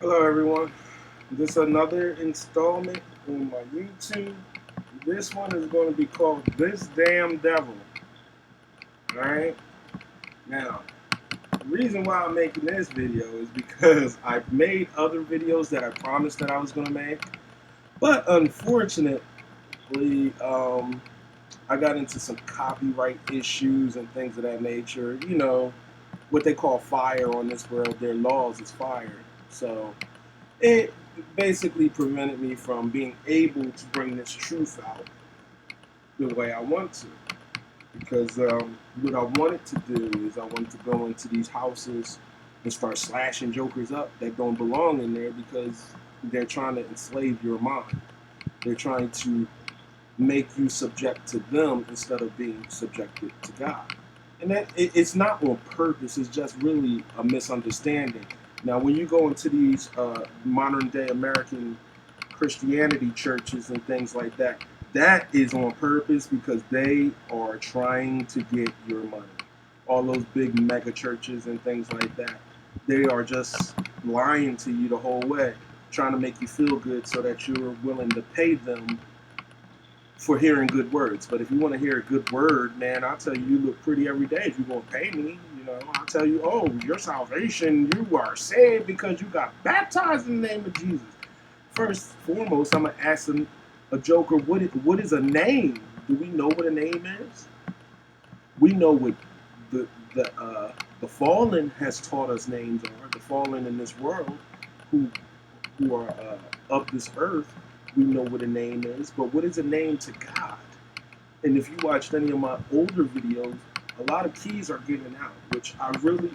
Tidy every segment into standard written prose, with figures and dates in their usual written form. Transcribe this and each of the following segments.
Hello everyone. This is another installment on my YouTube. This one is going to be called This Damn Devil. Alright? Now, the reason why I'm making this video is because I've made other videos that I promised that I was going to make. But unfortunately, I got into some copyright issues and things of that nature. You know, what they call fire on this world, their laws is fire. So it basically prevented me from being able to bring this truth out the way I want to. Because what I wanted to do is I wanted to go into these houses and start slashing jokers up that don't belong in there because they're trying to enslave your mind. They're trying to make you subject to them instead of being subjected to God. And it's not on purpose, it's just really a misunderstanding. Now, when you go into these modern day American Christianity churches and things like that, that is on purpose because they are trying to get your money. All those big mega churches and things like that, they are just lying to you the whole way, trying to make you feel good so that you're willing to pay them for hearing good words. But if you want to hear a good word, man, I'll tell you, you look pretty every day. If you're going to pay me, I'll tell you, oh, your salvation, you are saved because you got baptized in the name of Jesus. First and foremost, I'm going to ask them a joker, what is a name? Do we know what a name is? We know what the, the, uh, the fallen has taught us names are. The fallen in this world who, who are of this earth, we know what a name is, but what is a name to God? And if you watched any of my older videos, a lot of keys are given out, which I really,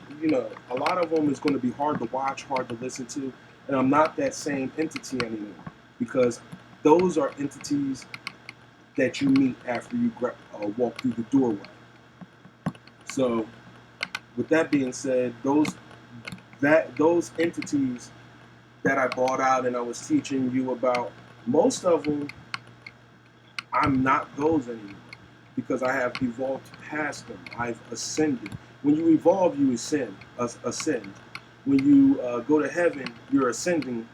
a lot of them is going to be hard to watch, hard to listen to, and I'm not that same entity anymore because those are entities that you meet after you walk through the doorway. So, with that being said, those entities that I bought out and I was teaching you about, most of them I'm not those anymore because I have evolved past them. I've ascended. When you evolve, you ascend. When you go to heaven, you're ascending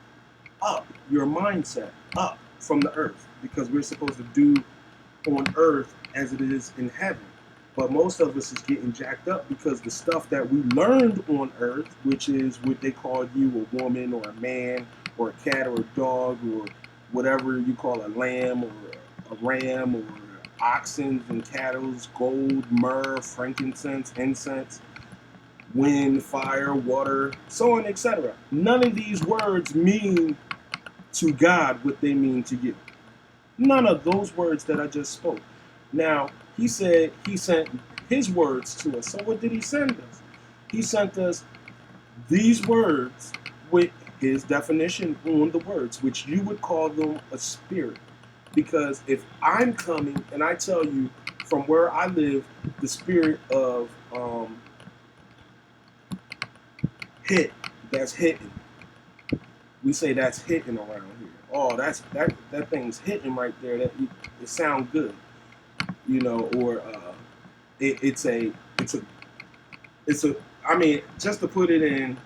up, your mindset up from the earth because we're supposed to do on earth as it is in heaven. But most of us is getting jacked up because the stuff that we learned on earth, which is what they call you a woman or a man or a cat or a dog or whatever you call a lamb or a ram or oxen and cattle, gold, myrrh, frankincense, incense, wind, fire, water, so on, etc. None of these words mean to God what they mean to you. None of those words that I just spoke. Now, he said he sent his words to us. So what did he send us? He sent us these words with his definition on the words, which you would call them a spirit. Because if I'm coming and I tell you from where I live, the spirit of hit, that's hitting. We say that's hitting around here. Oh, that thing's hitting right there. It sounds good, or it's a it's a it's a. I mean, just to put it in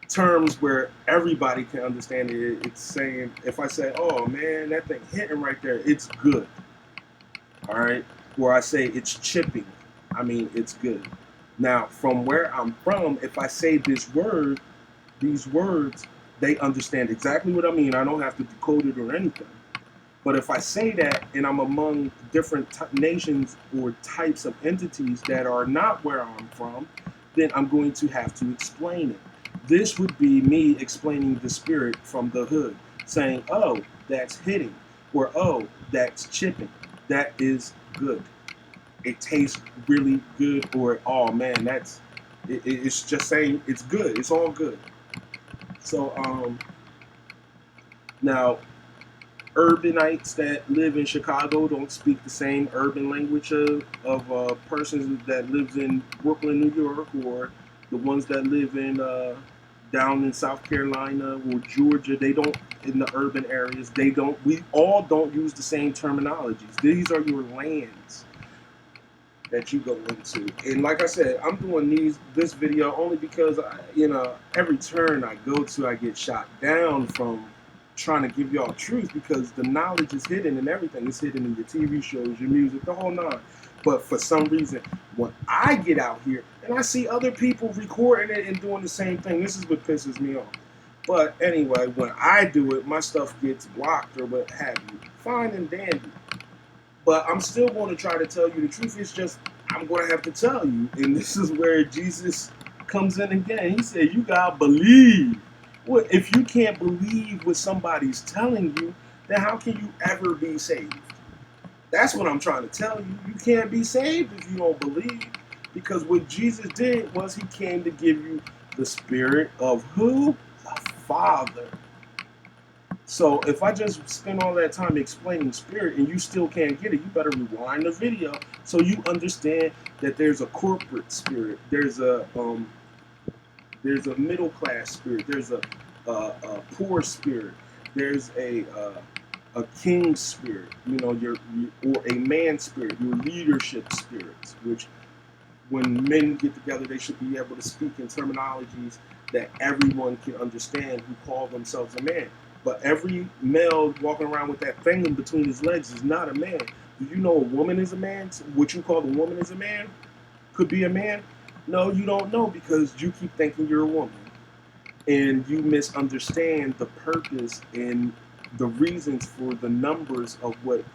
terms where everybody can understand it, it's saying if I say, "Oh man, that thing hitting right there," it's good. All right. Or I say it's chipping, I mean it's good. Now, from where I'm from, if I say these words, they understand exactly what I mean. I don't have to decode it or anything. But if I say that and I'm among different nations or types of entities that are not where I'm from, then I'm going to have to explain it. This would be me explaining the spirit from the hood, saying, oh, that's hitting, or oh, that's chipping. That is good. It tastes really good, or oh man, it's just saying it's good. It's all good. So now urbanites that live in Chicago don't speak the same urban language of persons that lives in Brooklyn, New York, or the ones that live in down in South Carolina or Georgia. They don't in the urban areas. They don't. We all don't use the same terminologies. These are your lands. that you go into. And like I said, I'm doing this video only because every turn I go to, I get shot down from trying to give y'all truth, because the knowledge is hidden in everything. It's hidden in your TV shows, your music, the whole nine. But for some reason, when I get out here and I see other people recording it and doing the same thing, this is what pisses me off. But anyway, when I do it, my stuff gets blocked or what have you. Fine and dandy. But I'm still going to try to tell you the truth. It's just, I'm going to have to tell you. And this is where Jesus comes in again. He said, you got to believe. Well, if you can't believe what somebody's telling you, then how can you ever be saved? That's what I'm trying to tell you. You can't be saved if you don't believe. Because what Jesus did was he came to give you the spirit of who? The Father. So if I just spend all that time explaining spirit and you still can't get it, you better rewind the video so you understand that there's a corporate spirit, there's a middle class spirit, there's a poor spirit, there's a king spirit, or a man spirit, your leadership spirits, which when men get together, they should be able to speak in terminologies that everyone can understand who call themselves a man. But every male walking around with that thing in between his legs is not a man. Do you know a woman is a man? What you call a woman is a man? Could be a man? No, you don't know, because you keep thinking you're a woman. And you misunderstand the purpose and the reasons for the numbers of what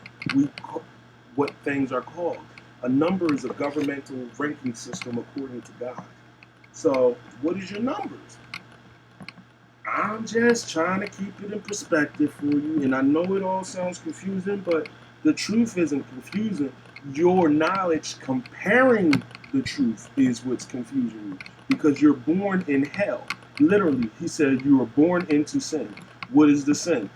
things are called. A number is a governmental ranking system according to God. So, what is your numbers? I'm just trying to keep it in perspective for you, and I know it all sounds confusing, but the truth isn't confusing. Your knowledge comparing the truth is what's confusing you, because you're born in hell. Literally, he said you were born into sin. What is the sin?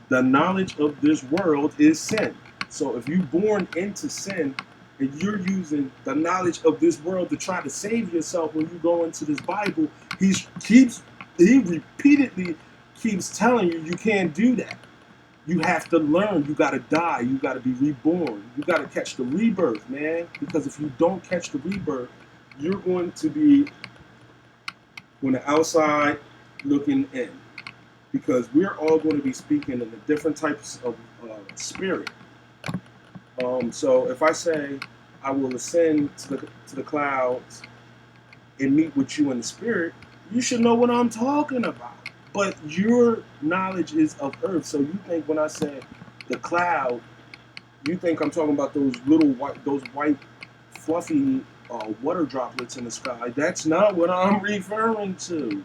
The knowledge of this world is sin. So if you're born into sin and you're using the knowledge of this world to try to save yourself when you go into this Bible, he repeatedly keeps telling you can't do that. You have to learn. You got to die. You got to be reborn. You got to catch the rebirth, man. Because if you don't catch the rebirth, you're going to be on the outside looking in. Because we're all going to be speaking in the different types of spirit. So if I say I will ascend to the clouds and meet with you in the spirit, you should know what I'm talking about. But your knowledge is of earth. So you think when I say the cloud, you think I'm talking about those white fluffy water droplets in the sky. That's not what I'm referring to.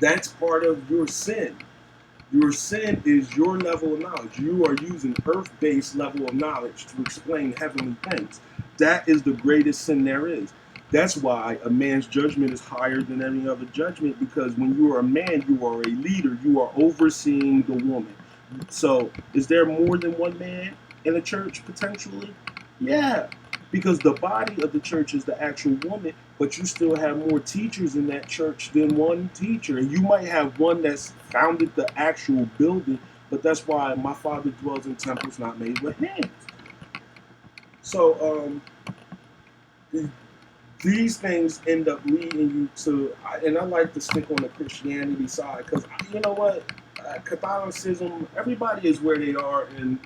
That's part of your sin. Your sin is your level of knowledge. You are using earth-based level of knowledge to explain heavenly things. That is the greatest sin there is. That's why a man's judgment is higher than any other judgment, because when you are a man, you are a leader. You are overseeing the woman. So is there more than one man in a church potentially? Yeah, because the body of the church is the actual woman, but you still have more teachers in that church than one teacher. And you might have one that's founded the actual building, but that's why my Father dwells in temples not made with hands. So these things end up leading you to, and I like to stick on the Christianity side, because you know what, Catholicism, everybody is where they are, and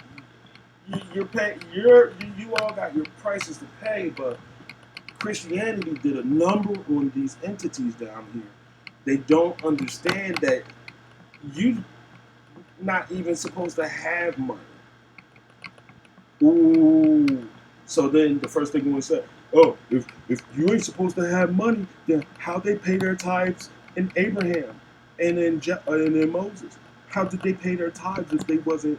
you all got your prices to pay, but Christianity did a number on these entities down here. They don't understand that you're not even supposed to have money. Ooh. So then the first thing you want to say, oh, if you ain't supposed to have money, then how they pay their tithes in Abraham and in Moses? How did they pay their tithes if they wasn't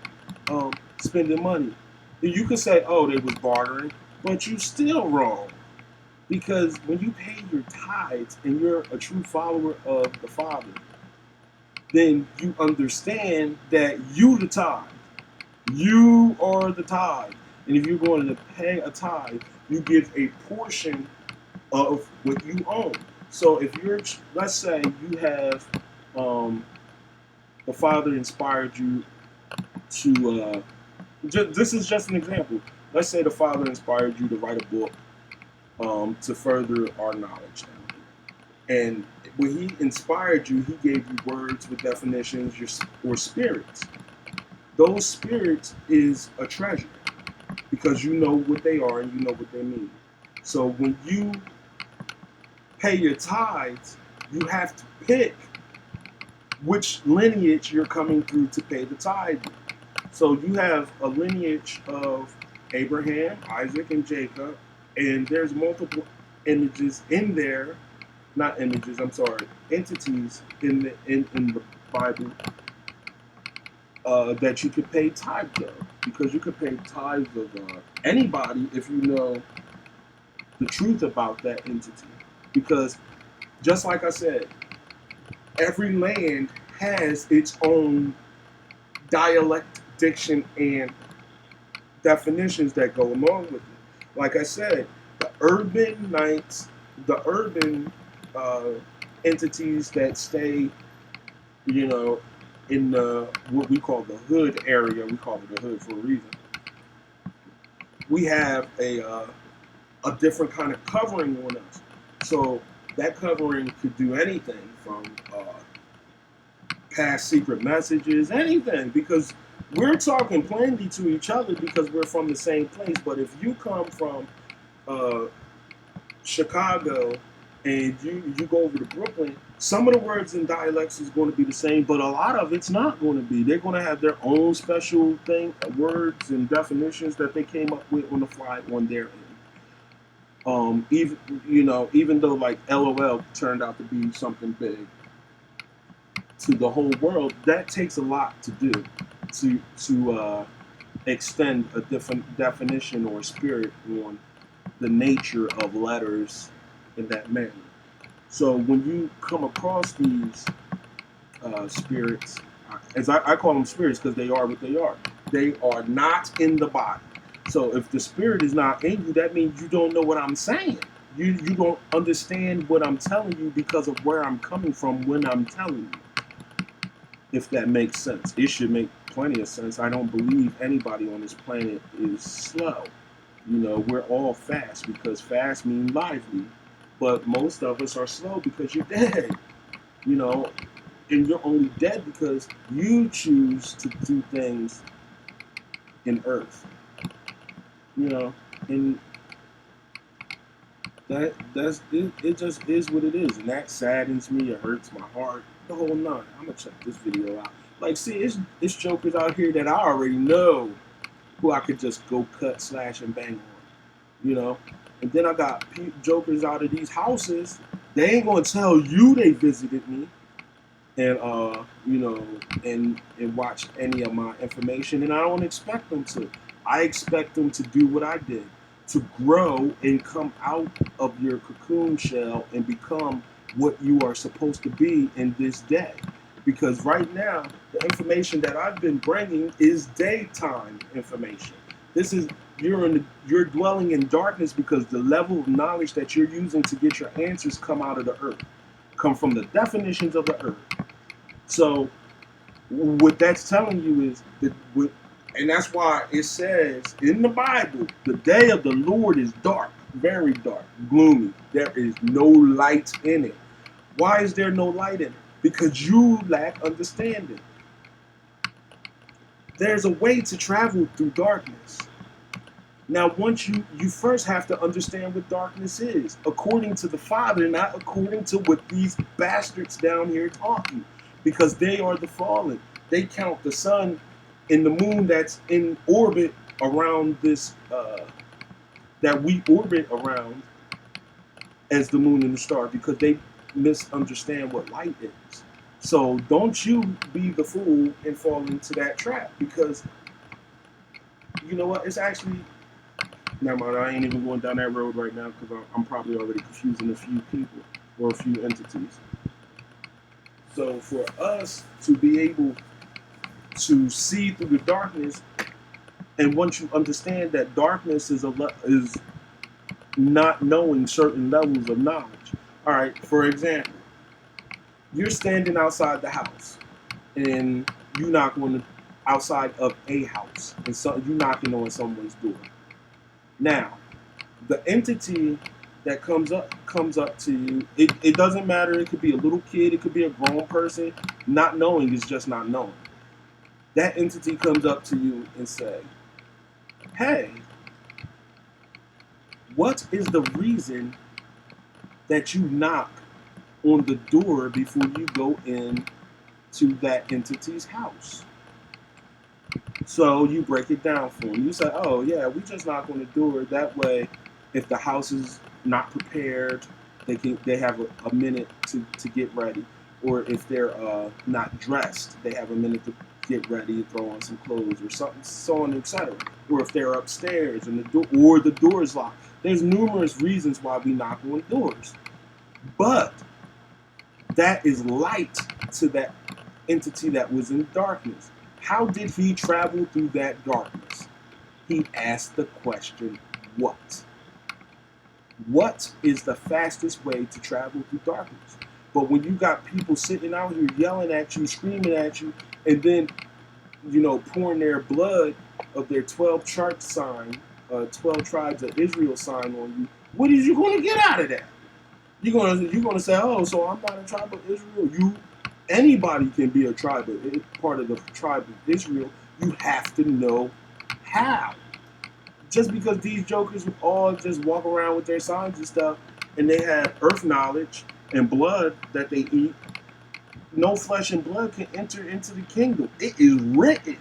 spending money? You could say, oh, they was bartering, but you still wrong. Because when you pay your tithes and you're a true follower of the Father, then you understand that you the tithe. You are the tithe. And if you're going to pay a tithe, you give a portion of what you own. So if you're, let's say you have, the Father inspired you to, this is just an example. Let's say the Father inspired you to write a book to further our knowledge down here. And when he inspired you, he gave you words with definitions or spirits. Those spirits is a treasure because you know what they are and you know what they mean. So when you pay your tithes, you have to pick which lineage you're coming through to pay the tithe. So you have a lineage of Abraham, Isaac, and Jacob, and there's multiple images in there, not images, I'm sorry, entities in the Bible that you could pay tithes of, because you could pay tithes of anybody if you know the truth about that entity. Because just like I said, every land has its own dialect, diction, and definitions that go along with it. Like I said, the urban knights, the urban entities that stay, you know, in the what we call the hood area. We call it the hood for a reason. We have a different kind of covering on us. So that covering could do anything from past secret messages, anything, because we're talking plainly to each other because we're from the same place. But if you come from uh, Chicago and you go over to Brooklyn, some of the words and dialects is going to be the same, but a lot of it's not going to be. They're going to have their own special thing, words and definitions that they came up with on the fly on their end. Even though like LOL turned out to be something big to the whole world, that takes a lot to do to extend a different definition or spirit on the nature of letters in that manner. So when you come across these spirits, as I call them spirits because they are what they are not in the body. So if the spirit is not in you, that means you don't know what I'm saying. You don't understand what I'm telling you because of where I'm coming from when I'm telling you. If that makes sense. It should make plenty of sense. I don't believe anybody on this planet is slow. We're all fast because fast means lively. But most of us are slow because you're dead. You know, and you're only dead because you choose to do things in earth. And that's it. It just is what it is, and that saddens me. It hurts my heart. The whole nine. I'm gonna check this video out. Like, see, it's jokers out here that I already know who I could just go cut, slash, and bang on. And then I got jokers out of these houses. They ain't gonna tell you they visited me, and and watch any of my information, and I don't expect them to. I expect them to do what I did, to grow and come out of your cocoon shell and become what you are supposed to be in this day. Because right now, the information that I've been bringing is daytime information. This is you're dwelling in darkness because the level of knowledge that you're using to get your answers come out of the earth, come from the definitions of the earth. So what that's telling you is that, and that's why it says in the Bible, the day of the Lord is dark, very dark, gloomy. There is no light in it. Why is there no light in it? Because you lack understanding. There's a way to travel through darkness. Now, once you first have to understand what darkness is, according to the Father, not according to what these bastards down here taught you, because they are the fallen. They count the sun and the moon that's in orbit around this, that we orbit around as the moon and the star, because they misunderstand what light is. So don't you be the fool and fall into that trap, because you know what? It's actually, never mind, I ain't even going down that road right now because I'm probably already confusing a few people or a few entities. So for us to be able to see through the darkness, and once you understand that darkness is not knowing certain levels of knowledge. All right, for example, you're standing outside the house, and you knock on outside of a house, and so you knocking on someone's door. Now, the entity that comes up to you. It doesn't matter. It could be a little kid. It could be a grown person. Not knowing is just not knowing. That entity comes up to you and say, "Hey, what is the reason that you knock on the door before you go in to that entity's house?" So you break it down for them. You say, "Oh yeah, we just knock on the door. That way, if the house is not prepared, they have a minute to get ready. Or if they're not dressed, they have a minute to get ready and throw on some clothes or something, so on, etc. Or if they're upstairs and the door is locked. There's numerous reasons why we knock on doors, but that is light to that entity that was in darkness. How did he travel through that darkness? He asked the question, what? What is the fastest way to travel through darkness? But when you got people sitting out here yelling at you, screaming at you, and then, pouring their blood of their 12 chart sign, 12 tribes of Israel sign on you, what is you going to get out of that? You're gonna say, oh, so I'm not a tribe of Israel. Anybody can be a tribe part of the tribe of Israel. You have to know how. Just because these jokers would all just walk around with their signs and stuff, and they have earth knowledge and blood that they eat, no flesh and blood can enter into the kingdom. It is written.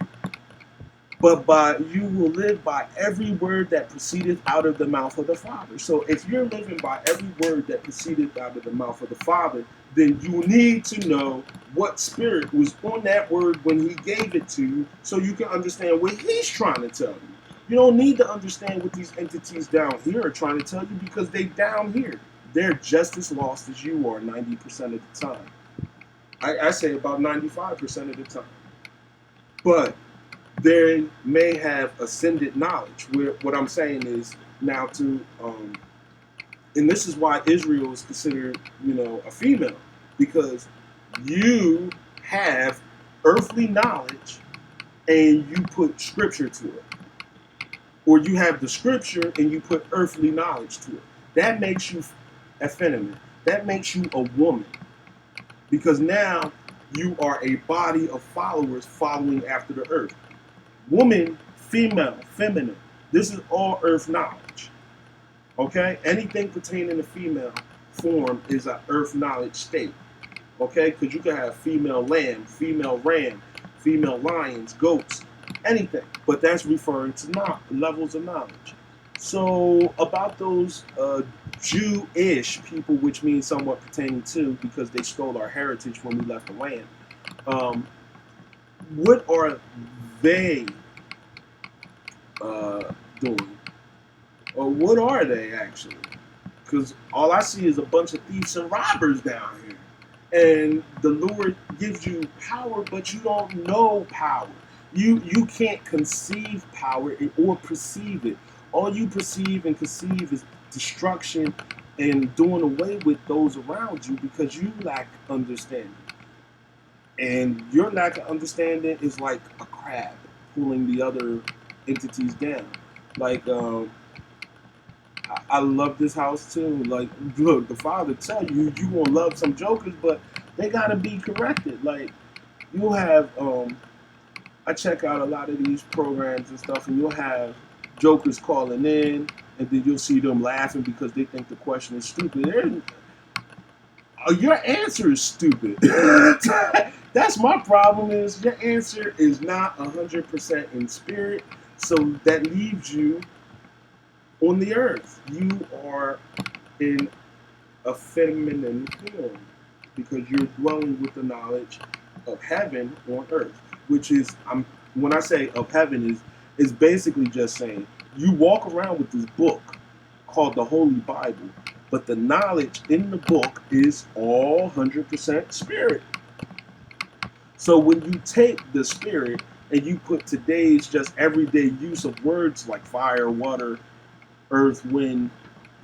But you will live by every word that proceedeth out of the mouth of the Father. So if you're living by every word that proceedeth out of the mouth of the Father, then you need to know what spirit was on that word when he gave it to you, so you can understand what he's trying to tell you. You don't need to understand what these entities down here are trying to tell you, because they down here. They're just as lost as you are 90% of the time. I say about 95% of the time. But they may have ascended knowledge. What I'm saying is now and this is why Israel is considered, a female, because you have earthly knowledge and you put scripture to it, or you have the scripture and you put earthly knowledge to it. That makes you effeminate. That makes you a woman, because now you are a body of followers following after the earth. Woman, female, feminine. This is all earth knowledge. Okay? Anything pertaining to female form is an earth knowledge state. Okay? Because you can have female lamb, female ram, female lions, goats, anything. But that's referring to levels of knowledge. So about those Jewish people, which means somewhat pertaining to, because they stole our heritage when we left the land, what are they doing? Or what are they actually? Because all I see is a bunch of thieves and robbers down here. And the Lord gives you power, but you don't know power. You can't conceive power or perceive it. All you perceive and conceive is destruction and doing away with those around you, because you lack understanding. And your lack of understanding is like a crab pulling the other entities down. Like, I love this house too. Like, look, the Father tell you gonna love some jokers, but they gotta be corrected. Like, you'll have, I check out a lot of these programs and stuff, and you'll have jokers calling in, and then you'll see them laughing because they think the question is stupid. Your answer is stupid. That's my problem, is your answer is not 100% in spirit, so that leaves you on the earth. You are in a feminine form because you're dwelling with the knowledge of heaven on earth, which is, when I say of heaven, is basically just saying you walk around with this book called the Holy Bible, but the knowledge in the book is all 100% spirit. So when you take the spirit and you put today's just everyday use of words like fire, water, earth, wind,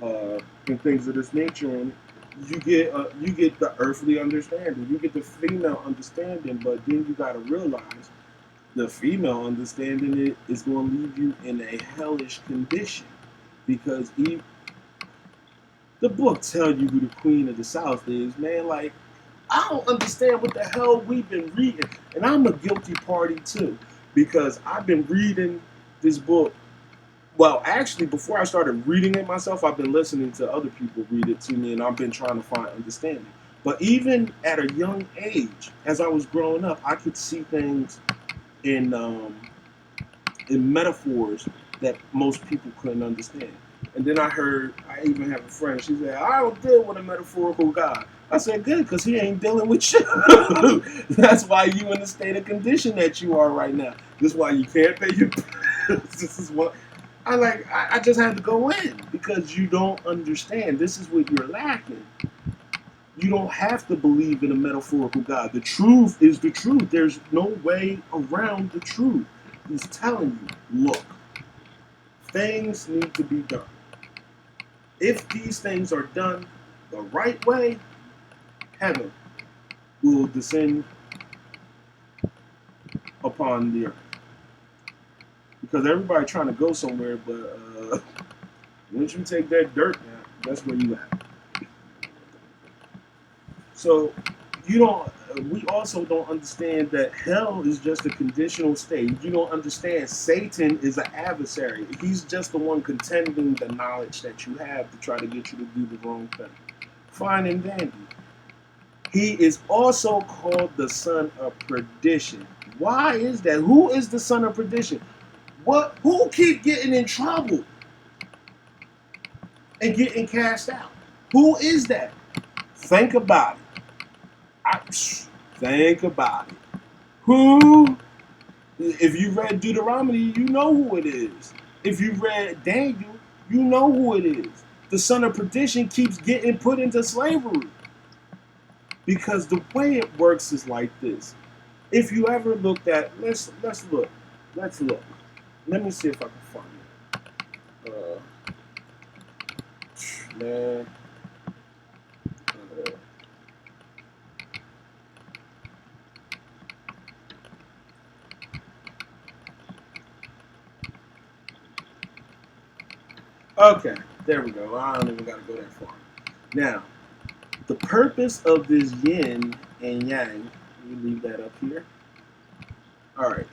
and things of this nature, and you get the earthly understanding, you get the female understanding, but then you got to realize the female understanding is going to leave you in a hellish condition, because The book tell you who the queen of the South is, man. Like, I don't understand what the hell we've been reading. And I'm a guilty party too, because I've been reading this book. Well, actually, before I started reading it myself, I've been listening to other people read it to me, and I've been trying to find understanding. But even at a young age, as I was growing up, I could see things in metaphors that most people couldn't understand. And then I even have a friend, she said, I don't deal with a metaphorical God. I said, good, because he ain't dealing with you. That's why you in the state of condition that you are right now. This is why you can't pay your bills. This is what I just had to go in because you don't understand. This is what you're lacking. You don't have to believe in a metaphorical God. The truth is the truth. There's no way around the truth. He's telling you, look, things need to be done. If these things are done the right way, heaven will descend upon the earth. Because everybody trying to go somewhere, but once you take that dirt now, that's where you at. So you don't. We also don't understand that hell is just a conditional state. You don't understand Satan is an adversary. He's just the one contending the knowledge that you have to try to get you to do the wrong thing. Fine and dandy. He is also called the son of perdition. Why is that? Who is the son of perdition? What? Who keep getting in trouble and getting cast out? Who is that? Think about it. Think about it. Who? If you read Deuteronomy, you know who it is. If you read Daniel, you know who it is. The son of perdition keeps getting put into slavery. Because the way it works is like this. If you ever looked at, let's look. Let me see if I can find it. Man. Okay, there we go. I don't even got to go that far. Now, the purpose of this yin and yang, let me leave that up here. All right.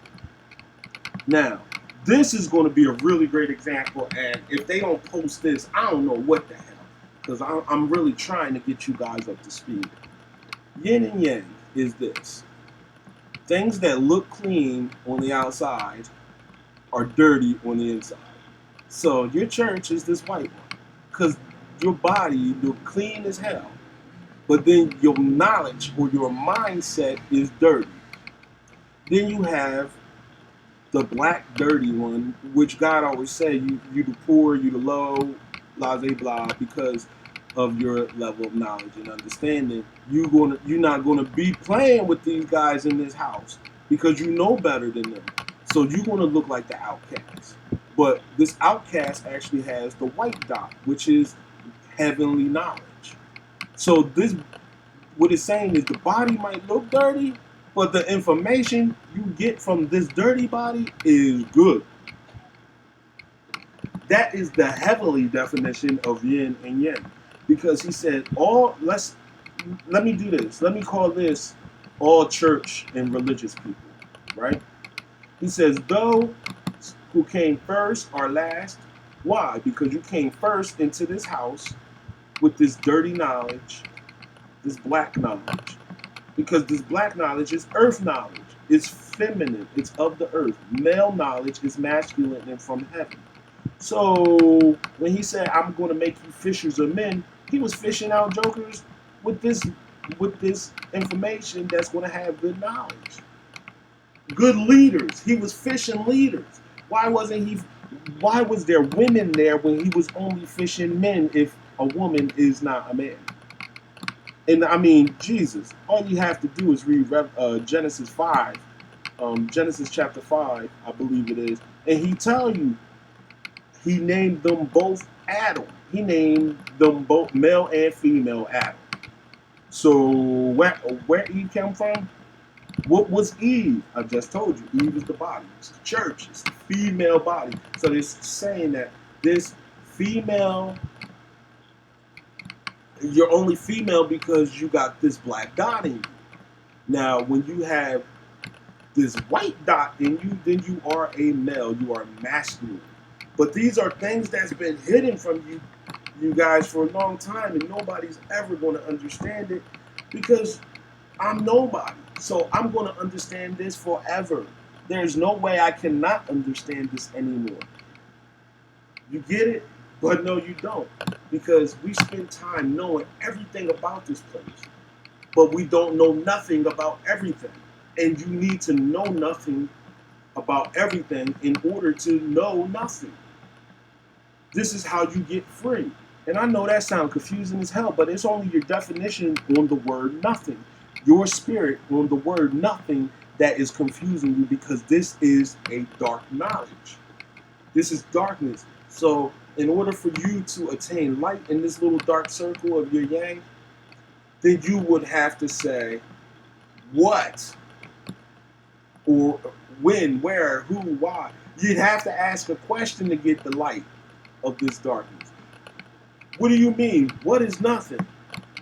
Now, this is going to be a really great example, and if they don't post this, I don't know what the hell, because I'm really trying to get you guys up to speed. Yin and yang is this. Things that look clean on the outside are dirty on the inside. So your church is this white one, because your body, you're clean as hell, but then your knowledge or your mindset is dirty. Then you have the black dirty one, which God always said, you the poor, you the low, blah blah blah, because of your level of knowledge and understanding. You're not gonna be playing with these guys in this house because you know better than them. So you're gonna look like the outcast. But this outcast actually has the white dot, which is heavenly knowledge. So this, what it's saying is the body might look dirty, but the information you get from this dirty body is good. That is the heavenly definition of yin and yang. Because he said, let me do this. Let me call this all church and religious people, right? He says, those who came first are last. Why? Because you came first into this house with this dirty knowledge, this black knowledge. Because this black knowledge is earth knowledge. It's feminine. It's of the earth. Male knowledge is masculine and from heaven. So when he said, I'm going to make you fishers of men, he was fishing out jokers with this information that's going to have good knowledge. Good leaders. He was fishing leaders. Why was there women there when he was only fishing men if a woman is not a man? And I mean, Jesus, all you have to do is read Genesis 5, Genesis chapter 5, I believe it is, and he tell you, he named them both Adam. He named them both male and female Adam. So where Eve came from? What was Eve? I just told you. Eve is the body. It's the church. It's the female body. So it's saying that this female You're only female because you got this black dot in you. Now, when you have this white dot in you, then you are a male. You are masculine. But these are things that's been hidden from you guys for a long time, and nobody's ever going to understand it because I'm nobody. So I'm going to understand this forever. There's no way I cannot understand this anymore. You get it? But no, you don't. Because we spend time knowing everything about this place, but we don't know nothing about everything. And you need to know nothing about everything in order to know nothing. This is how you get free. And I know that sounds confusing as hell, but it's only your definition on the word nothing. Your spirit on the word nothing that is confusing you because this is a dark knowledge. This is darkness. So in order for you to attain light in this little dark circle of your yang, then you would have to say what or when, where, who, why. You'd have to ask a question to get the light of this darkness. What do you mean? What is nothing?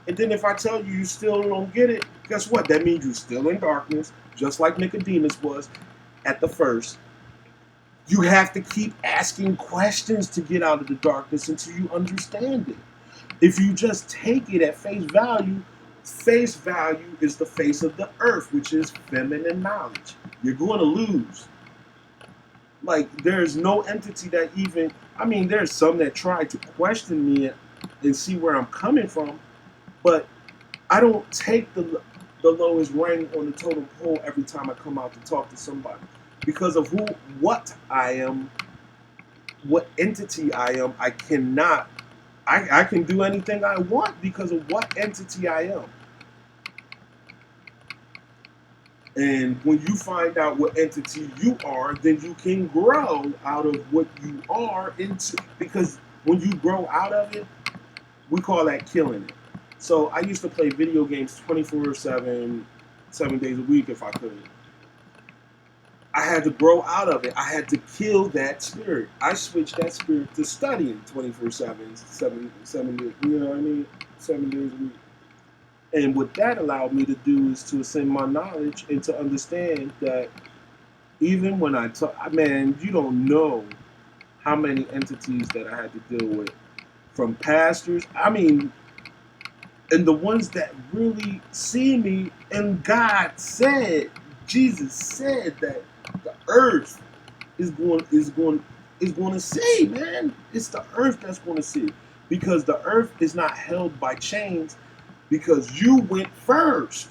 And then if I tell you still don't get it, guess what? That means you're still in darkness, just like Nicodemus was at the first. You have to keep asking questions to get out of the darkness until you understand it. If you just take it at face value is the face of the earth, which is feminine knowledge. You're going to lose. Like, there's no entity that even, I mean, there's some that try to question me and see where I'm coming from, but I don't take the lowest rank on the totem pole every time I come out to talk to somebody. Because of what I am, what entity I am, I cannot, I can do anything I want because of what entity I am. And when you find out what entity you are, then you can grow out of what you are into, because when you grow out of it, we call that killing it. So I used to play video games 24/7, 7 days a week if I could. I had to grow out of it. I had to kill that spirit. I switched that spirit to studying 24/7, seven days, you know what I mean? 7 days a week. And what that allowed me to do is to ascend my knowledge and to understand that even when I talk, man, you don't know how many entities that I had to deal with. From pastors, I mean, and the ones that really see me, and God said, Jesus said that the earth is going to see, man. It's the earth that's going to see, because the earth is not held by chains, because you went first.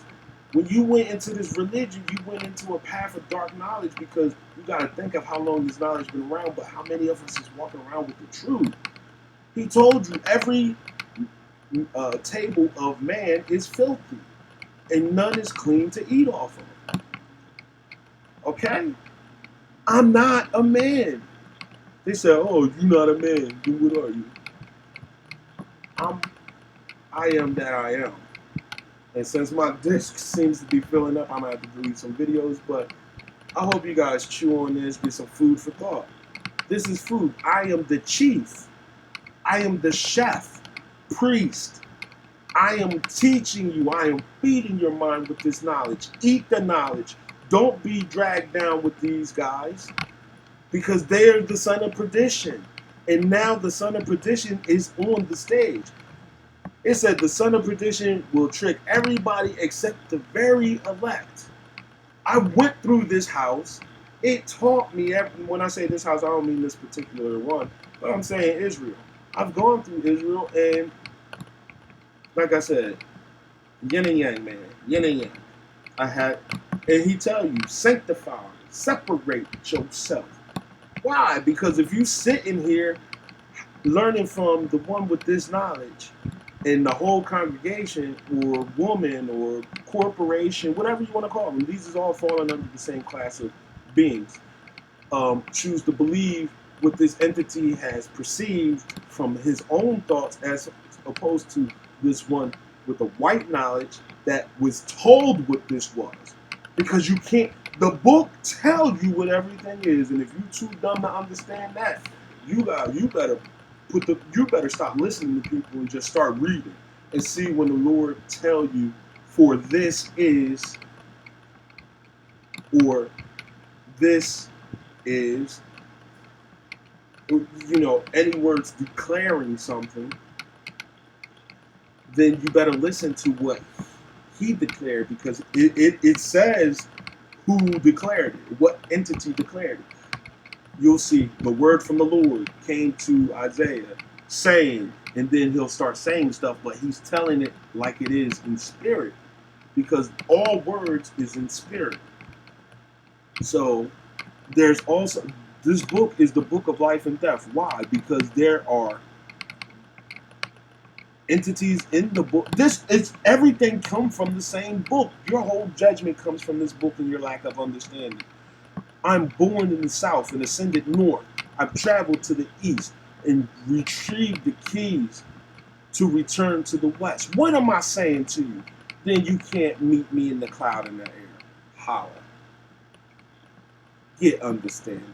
When you went into this religion, you went into a path of dark knowledge, because you got to think of how long this knowledge been around, but how many of us is walking around with the truth. He told you every table of man is filthy, and none is clean to eat off of. Okay? I'm not a man. They say, oh, you're not a man. Then what are you? I am that I am. And since my disc seems to be filling up, I'm going to have to delete some videos, but I hope you guys chew on this, get some food for thought. This is food. I am the chief. I am the chef, priest. I am teaching you. I am feeding your mind with this knowledge. Eat the knowledge. Don't be dragged down with these guys, because they're the son of perdition. And now the son of perdition is on the stage. It said the son of perdition will trick everybody except the very elect. I went through this house. It taught me, when I say this house, I don't mean this particular one, but I'm saying Israel. I've gone through Israel, and like I said, yin and yang, man, yin and yang. And he tell you, sanctify, separate yourself. Why? Because if you sit in here learning from the one with this knowledge, and the whole congregation or woman or corporation, whatever you want to call them, these is all falling under the same class of beings, choose to believe what this entity has perceived from his own thoughts, as opposed to this one with the white knowledge that was told what this was. Because you can't, the book tells you what everything is, and if you're too dumb to understand that, you better stop listening to people and just start reading. and see when the Lord tell you, for this is, or this is, any words declaring something, then you better listen to what he declared, because it says who declared it, what entity declared it. You'll see the word from the Lord came to Isaiah saying, and then he'll start saying stuff, but he's telling it like it is in spirit, because all words is in spirit. So there's also, this book is the book of life and death. Why? Because there are entities in the book. This is everything come from the same book. Your whole judgment comes from this book and your lack of understanding. I'm born in the south and ascended north. I've traveled to the east and retrieved the keys to return to the west. What am I saying to you? Then you can't meet me in the cloud in the air. Holla. Get understanding.